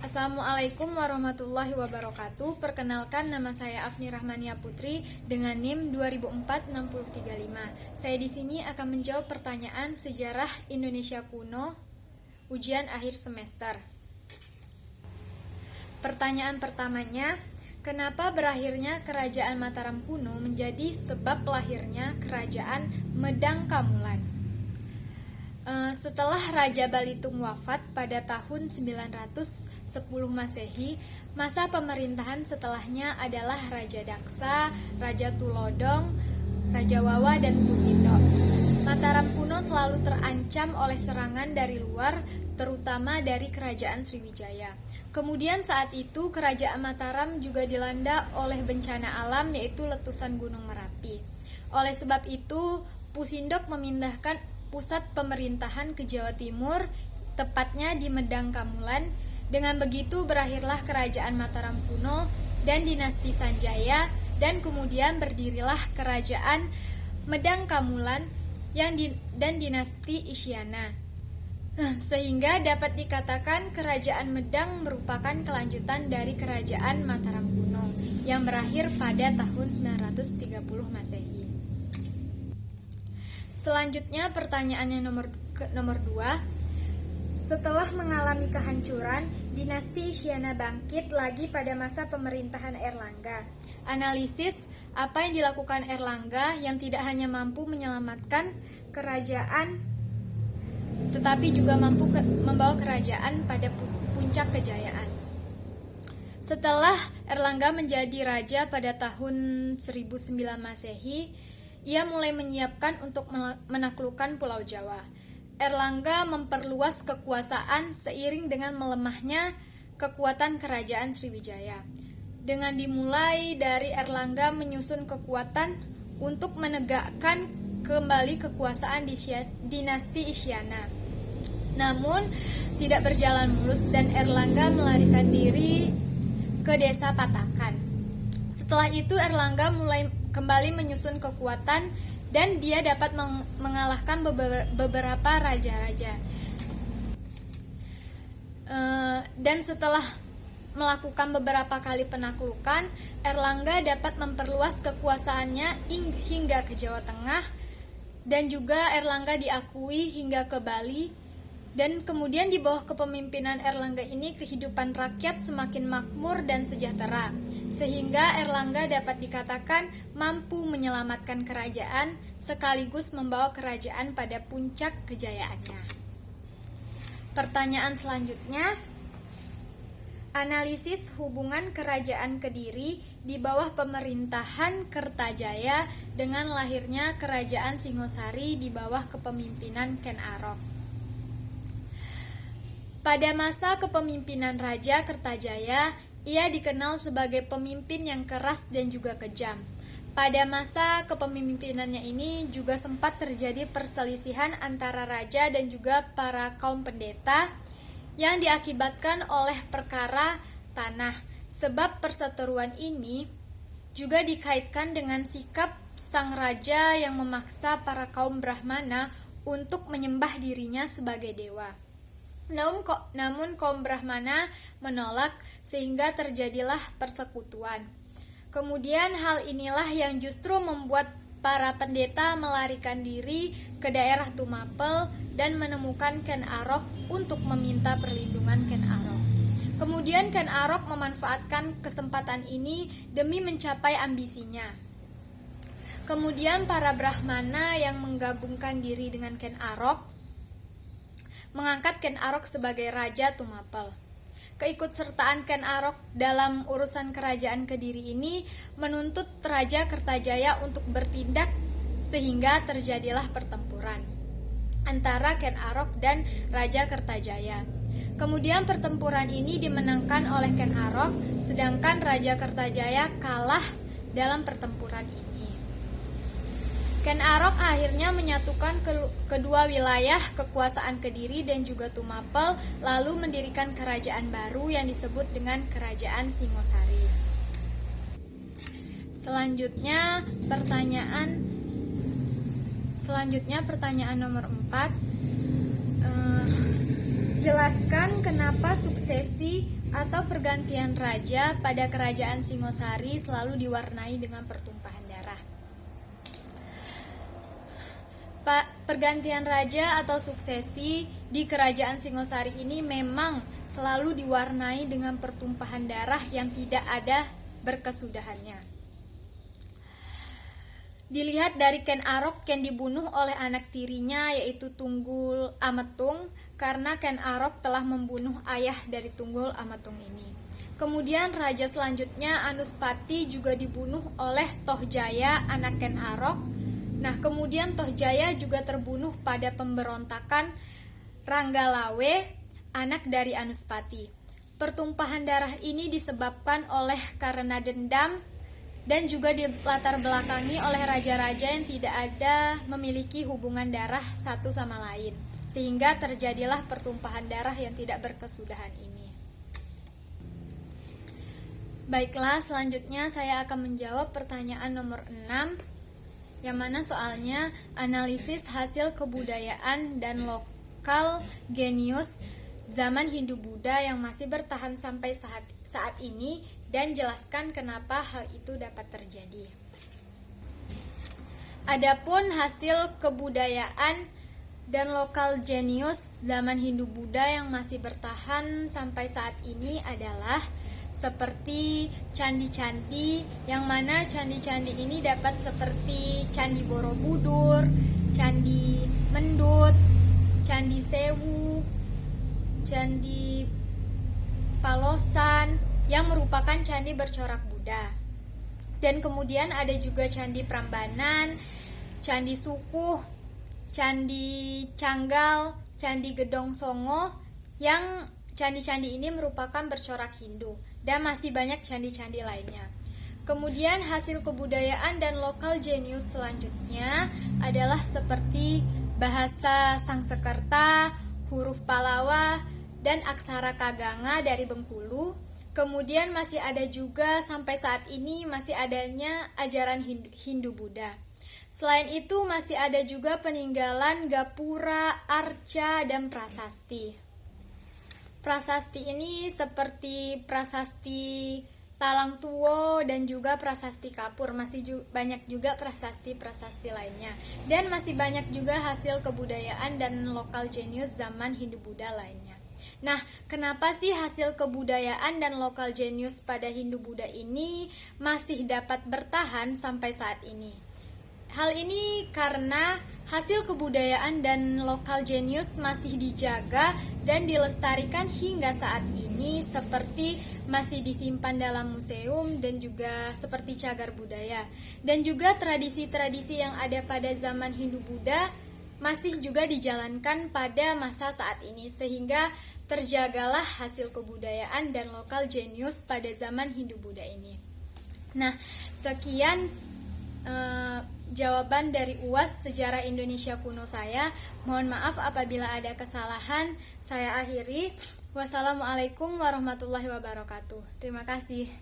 Assalamualaikum warahmatullahi wabarakatuh. Perkenalkan, nama saya Afni Rahmania Putri dengan NIM 2004-6035. Saya di sini akan menjawab pertanyaan sejarah Indonesia kuno ujian akhir semester. Pertanyaan pertamanya, kenapa berakhirnya Kerajaan Mataram kuno menjadi sebab lahirnya Kerajaan Medang Kamulan? Setelah Raja Balitung wafat pada tahun 910 Masehi, masa pemerintahan setelahnya adalah Raja Daksa, Raja Tulodong, Raja Wawa, dan Pusindok. Mataram kuno selalu terancam oleh serangan dari luar, terutama dari Kerajaan Sriwijaya. Kemudian saat itu Kerajaan Mataram juga dilanda oleh bencana alam, yaitu letusan Gunung Merapi. Oleh sebab itu, Pusindok memindahkan pusat pemerintahan ke Jawa Timur, tepatnya di Medang Kamulan. Dengan begitu berakhirlah Kerajaan Mataram kuno dan dinasti Sanjaya, dan kemudian berdirilah Kerajaan Medang Kamulan dan dinasti Isyana. Sehingga dapat dikatakan Kerajaan Medang merupakan kelanjutan dari Kerajaan Mataram kuno yang berakhir pada tahun 930 Masehi. Selanjutnya pertanyaannya nomor 2. Setelah mengalami kehancuran, dinasti Isyana bangkit lagi pada masa pemerintahan Erlangga. Analisis apa yang dilakukan Erlangga yang tidak hanya mampu menyelamatkan kerajaan, tetapi juga mampu membawa kerajaan pada puncak kejayaan. Setelah Erlangga menjadi raja pada tahun 1009 Masehi, ia mulai menyiapkan untuk menaklukkan Pulau Jawa. Erlangga memperluas kekuasaan seiring dengan melemahnya kekuatan Kerajaan Sriwijaya. Dengan dimulai dari Erlangga menyusun kekuatan untuk menegakkan kembali kekuasaan dinasti Isyana. Namun, tidak berjalan mulus dan Erlangga melarikan diri ke desa Patakan. Setelah itu Erlangga mulai kembali menyusun kekuatan dan dia dapat mengalahkan beberapa raja-raja. Dan setelah melakukan beberapa kali penaklukan, Erlangga dapat memperluas kekuasaannya hingga ke Jawa Tengah, dan juga Erlangga diakui hingga ke Bali. Dan kemudian di bawah kepemimpinan Erlangga ini kehidupan rakyat semakin makmur dan sejahtera, sehingga Erlangga dapat dikatakan mampu menyelamatkan kerajaan sekaligus membawa kerajaan pada puncak kejayaannya. Pertanyaan selanjutnya, analisis hubungan Kerajaan Kediri di bawah pemerintahan Kertajaya dengan lahirnya Kerajaan Singosari di bawah kepemimpinan Ken Arok. Pada masa kepemimpinan Raja Kertajaya, ia dikenal sebagai pemimpin yang keras dan juga kejam. Pada masa kepemimpinannya ini juga sempat terjadi perselisihan antara raja dan juga para kaum pendeta yang diakibatkan oleh perkara tanah. Sebab perseteruan ini juga dikaitkan dengan sikap sang raja yang memaksa para kaum Brahmana untuk menyembah dirinya sebagai dewa. Namun kaum Brahmana menolak sehingga terjadilah persekutuan. Kemudian hal inilah yang justru membuat para pendeta melarikan diri ke daerah Tumapel dan menemukan Ken Arok untuk meminta perlindungan Ken Arok. Kemudian Ken Arok memanfaatkan kesempatan ini demi mencapai ambisinya. Kemudian para Brahmana yang menggabungkan diri dengan Ken Arok mengangkat Ken Arok sebagai Raja Tumapel. Keikutsertaan Ken Arok dalam urusan kerajaan Kediri ini menuntut Raja Kertajaya untuk bertindak sehingga terjadilah pertempuran antara Ken Arok dan Raja Kertajaya. Kemudian pertempuran ini dimenangkan oleh Ken Arok, sedangkan Raja Kertajaya kalah dalam pertempuran ini. Ken Arok akhirnya menyatukan kedua wilayah kekuasaan Kediri dan juga Tumapel, lalu mendirikan kerajaan baru yang disebut dengan Kerajaan Singosari. Selanjutnya pertanyaan nomor 4. Jelaskan kenapa suksesi atau pergantian raja pada kerajaan Singosari selalu diwarnai dengan pertumpahan darah. Pergantian raja atau suksesi di kerajaan Singosari ini memang selalu diwarnai dengan pertumpahan darah yang tidak ada berkesudahannya. Dilihat dari Ken Arok yang dibunuh oleh anak tirinya yaitu Tunggul Ametung, karena Ken Arok telah membunuh ayah dari Tunggul Ametung ini. Kemudian raja selanjutnya Anuspati juga dibunuh oleh Tohjaya anak Ken Arok. Nah, kemudian Tohjaya juga terbunuh pada pemberontakan Ranggalawe, anak dari Anuspati. Pertumpahan darah ini disebabkan oleh karena dendam dan juga dilatar belakangi oleh raja-raja yang tidak ada memiliki hubungan darah satu sama lain, sehingga terjadilah pertumpahan darah yang tidak berkesudahan ini. Baiklah, selanjutnya saya akan menjawab pertanyaan nomor 6, yang mana soalnya analisis hasil kebudayaan dan lokal genius zaman Hindu-Buddha yang masih bertahan sampai saat ini, dan jelaskan kenapa hal itu dapat terjadi. Adapun hasil kebudayaan dan lokal genius zaman Hindu-Buddha yang masih bertahan sampai saat ini adalah seperti candi-candi, yang mana candi-candi ini dapat seperti Candi Borobudur, Candi Mendut, Candi Sewu, Candi Palosan yang merupakan candi bercorak Buddha. Dan kemudian ada juga Candi Prambanan, Candi Sukuh, Candi Canggal, Candi Gedong Songo, yang candi-candi ini merupakan bercorak Hindu, dan masih banyak candi-candi lainnya. Kemudian hasil kebudayaan dan lokal genius selanjutnya adalah seperti bahasa Sangsekerta, huruf Palawa, dan aksara Kaganga dari Bengkulu. Kemudian masih ada juga sampai saat ini masih adanya ajaran Hindu-Buddha. Selain itu masih ada juga peninggalan Gapura, Arca, dan prasasti. Prasasti ini seperti prasasti Talang Tuwo dan juga prasasti Kapur. Masih banyak juga prasasti-prasasti lainnya. Dan masih banyak juga hasil kebudayaan dan lokal genius zaman Hindu-Buddha lainnya. Nah, kenapa sih hasil kebudayaan dan lokal genius pada Hindu-Buddha ini masih dapat bertahan sampai saat ini? Hal ini karena hasil kebudayaan dan lokal genius masih dijaga dan dilestarikan hingga saat ini, seperti masih disimpan dalam museum dan juga seperti cagar budaya. Dan juga tradisi-tradisi yang ada pada zaman Hindu-Buddha masih juga dijalankan pada masa saat ini, sehingga terjagalah hasil kebudayaan dan lokal genius pada zaman Hindu-Buddha ini. Nah, sekian jawaban dari UAS Sejarah Indonesia Kuno saya. Mohon maaf apabila ada kesalahan. Saya akhiri. Wassalamualaikum warahmatullahi wabarakatuh. Terima kasih.